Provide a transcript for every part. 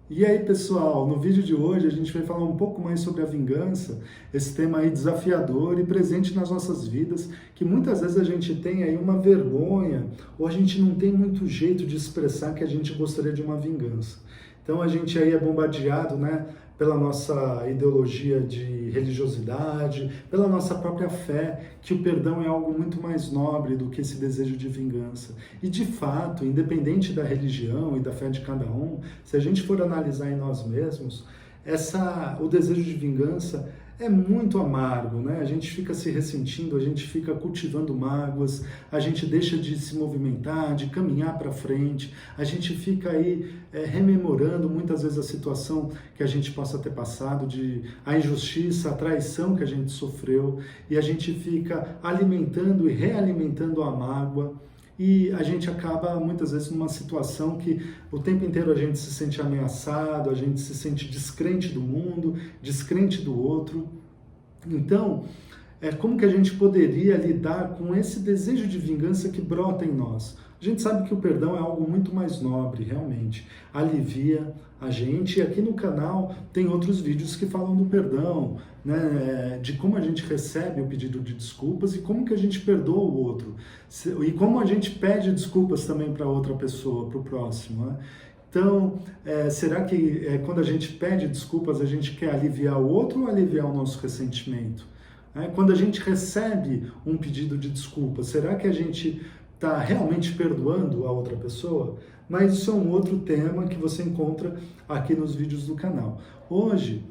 E aí, pessoal, no vídeo de hoje a gente vai falar um pouco mais sobre a vingança, esse tema aí desafiador e presente nas nossas vidas, que muitas vezes a gente tem aí uma vergonha ou a gente não tem muito jeito de expressar que a gente gostaria de uma vingança. Então a gente aí é bombardeado, né, pela nossa ideologia de religiosidade, pela nossa própria fé, que o perdão é algo muito mais nobre do que esse desejo de vingança. E de fato, independente da religião e da fé de cada um, se a gente for analisar em nós mesmos, o desejo de vingança é muito amargo, né? A gente fica se ressentindo, a gente fica cultivando mágoas, a gente deixa de se movimentar, de caminhar para frente, a gente fica aí rememorando muitas vezes a situação que a gente possa ter passado, a injustiça, a traição que a gente sofreu, e a gente fica alimentando e realimentando a mágoa. E a gente acaba muitas vezes numa situação que o tempo inteiro a gente se sente ameaçado, a gente se sente descrente do mundo, descrente do outro. Então, como que a gente poderia lidar com esse desejo de vingança que brota em nós? A gente sabe que o perdão é algo muito mais nobre, realmente. Alivia a gente. E aqui no canal tem outros vídeos que falam do perdão, né? De como a gente recebe o pedido de desculpas e como que a gente perdoa o outro. E como a gente pede desculpas também para outra pessoa, para o próximo, né? Então, será que quando a gente pede desculpas, a gente quer aliviar o outro ou aliviar o nosso ressentimento? Quando a gente recebe um pedido de desculpa, será que a gente está realmente perdoando a outra pessoa? Mas isso é um outro tema que você encontra aqui nos vídeos do canal. Hoje,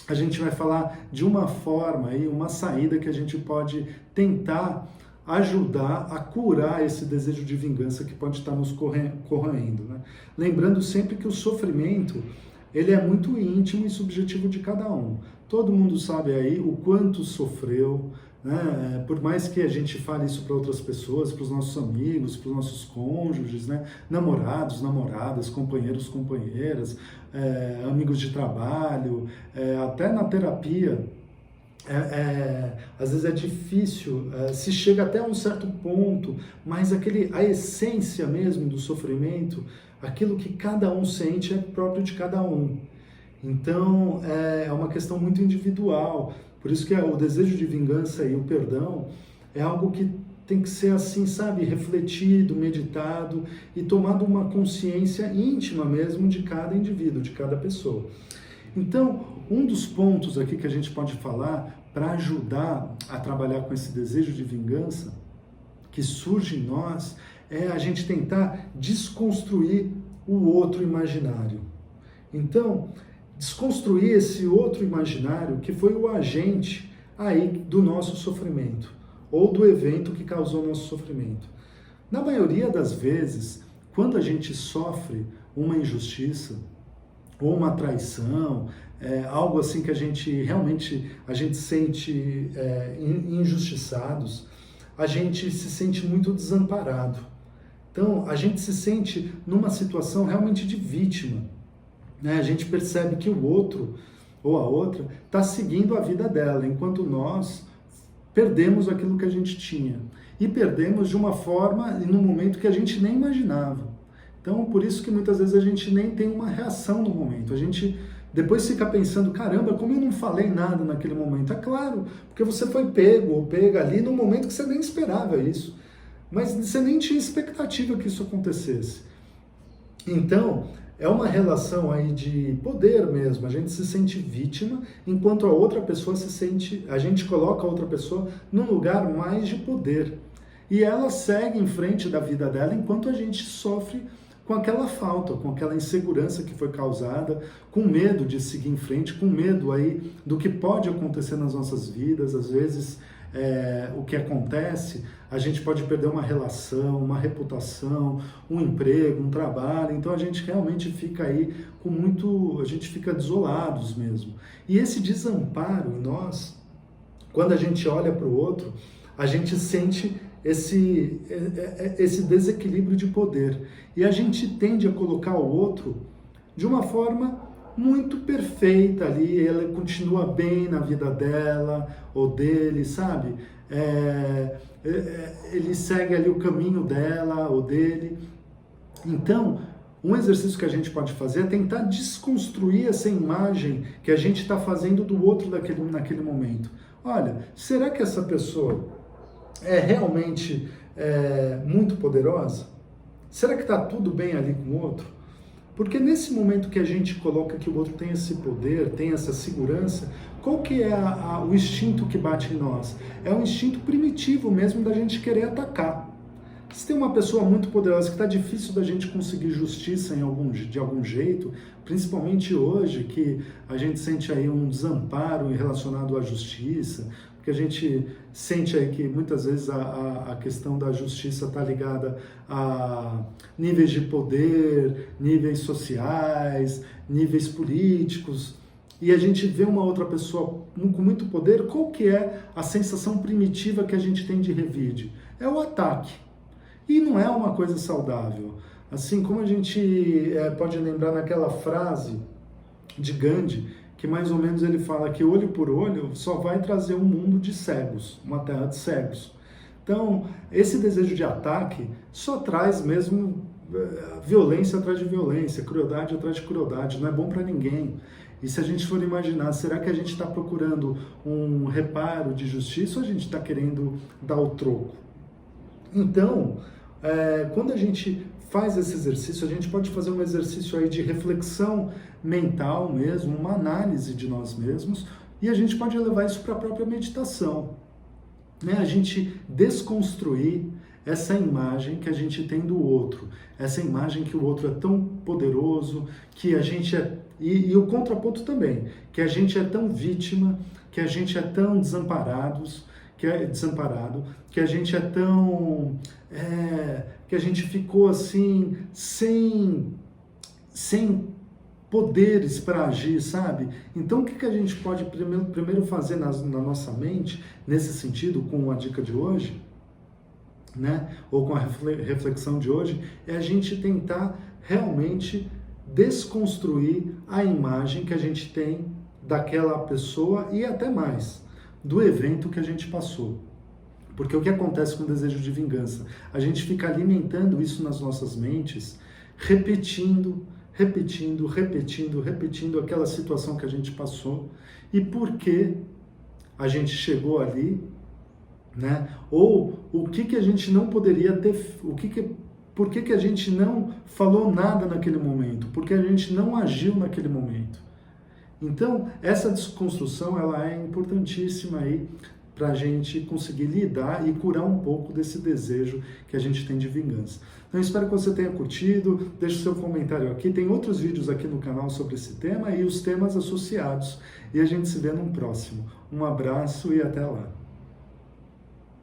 a gente vai falar de uma forma, aí, uma saída que a gente pode tentar ajudar a curar esse desejo de vingança que pode estar nos corroendo, né? Lembrando sempre que o sofrimento, ele é muito íntimo e subjetivo de cada um. Todo mundo sabe aí o quanto sofreu, né? Por mais que a gente fale isso para outras pessoas, para os nossos amigos, para os nossos cônjuges, né? Namorados, namoradas, companheiros, companheiras, amigos de trabalho, até na terapia, às vezes é difícil, se chega até um certo ponto, mas a essência mesmo do sofrimento, aquilo que cada um sente é próprio de cada um. Então é uma questão muito individual, por isso que o desejo de vingança e o perdão é algo que tem que ser assim, sabe, refletido, meditado e tomado uma consciência íntima mesmo de cada indivíduo, de cada pessoa. Então, um dos pontos aqui que a gente pode falar para ajudar a trabalhar com esse desejo de vingança que surge em nós é a gente tentar desconstruir o outro imaginário. Então, desconstruir esse outro imaginário que foi o agente aí do nosso sofrimento ou do evento que causou nosso sofrimento. Na maioria das vezes, quando a gente sofre uma injustiça, ou uma traição, algo assim que a gente realmente sente injustiçados, a gente se sente muito desamparado. Então, a gente se sente numa situação realmente de vítima, né? A gente percebe que o outro ou a outra está seguindo a vida dela, enquanto nós perdemos aquilo que a gente tinha. E perdemos de uma forma e num momento que a gente nem imaginava. Então, por isso que muitas vezes a gente nem tem uma reação no momento. A gente depois fica pensando, caramba, como eu não falei nada naquele momento? É claro, porque você foi pego ou pega ali num momento que você nem esperava isso. Mas você nem tinha expectativa que isso acontecesse. Então, é uma relação aí de poder mesmo. A gente se sente vítima, enquanto a outra pessoa a gente coloca a outra pessoa num lugar mais de poder. E ela segue em frente da vida dela enquanto a gente sofre com aquela falta, com aquela insegurança que foi causada, com medo de seguir em frente, com medo aí do que pode acontecer nas nossas vidas. Às vezes, o que acontece, a gente pode perder uma relação, uma reputação, um emprego, um trabalho. Então a gente realmente fica aí a gente fica desolados mesmo. E esse desamparo em nós, quando a gente olha para o outro, a gente sente esse desequilíbrio de poder. E a gente tende a colocar o outro de uma forma muito perfeita ali, ela continua bem na vida dela ou dele, sabe? Ele segue ali o caminho dela ou dele. Então, Um exercício que a gente pode fazer é tentar desconstruir essa imagem que a gente está fazendo do outro naquele momento. Olha, será que essa pessoa é realmente muito poderosa? Será que está tudo bem ali com o outro? Porque nesse momento que a gente coloca que o outro tem esse poder, tem essa segurança, qual que é o instinto que bate em nós? É um instinto primitivo mesmo da gente querer atacar. Se tem uma pessoa muito poderosa que está difícil da gente conseguir justiça de algum jeito, principalmente hoje que a gente sente aí um desamparo relacionado à justiça, porque a gente sente aí que muitas vezes a questão da justiça está ligada a níveis de poder, níveis sociais, níveis políticos, e a gente vê uma outra pessoa com muito poder, qual que é a sensação primitiva que a gente tem de revide? É o ataque. E não é uma coisa saudável. Assim como a gente pode lembrar naquela frase de Gandhi, que mais ou menos ele fala que olho por olho só vai trazer um mundo de cegos, uma terra de cegos. Então, esse desejo de ataque só traz mesmo violência atrás de violência, crueldade atrás de crueldade, não é bom para ninguém. E se a gente for imaginar, será que a gente está procurando um reparo de justiça ou a gente está querendo dar o troco? Então, quando a gente faz esse exercício, a gente pode fazer um exercício aí de reflexão mental mesmo, uma análise de nós mesmos, e a gente pode levar isso para a própria meditação, né? A gente desconstruir essa imagem que a gente tem do outro, essa imagem que o outro é tão poderoso, que a gente e o contraponto também, que a gente é tão vítima, que a gente é tão desamparado, que a gente é tão... que a gente ficou assim, sem poderes para agir, sabe? Então o que a gente pode primeiro fazer na nossa mente, nesse sentido, com a dica de hoje, né? Ou com a reflexão de hoje, é a gente tentar realmente desconstruir a imagem que a gente tem daquela pessoa e até mais, do evento que a gente passou. Porque o que acontece com o desejo de vingança? A gente fica alimentando isso nas nossas mentes, repetindo aquela situação que a gente passou e por que a gente chegou ali, né? Ou o que a gente não poderia ter, por que a gente não falou nada naquele momento, porque a gente não agiu naquele momento. Então, essa desconstrução ela é importantíssima aí para a gente conseguir lidar e curar um pouco desse desejo que a gente tem de vingança. Então, espero que você tenha curtido, deixe o seu comentário aqui, tem outros vídeos aqui no canal sobre esse tema e os temas associados, e a gente se vê num próximo. Um abraço e até lá!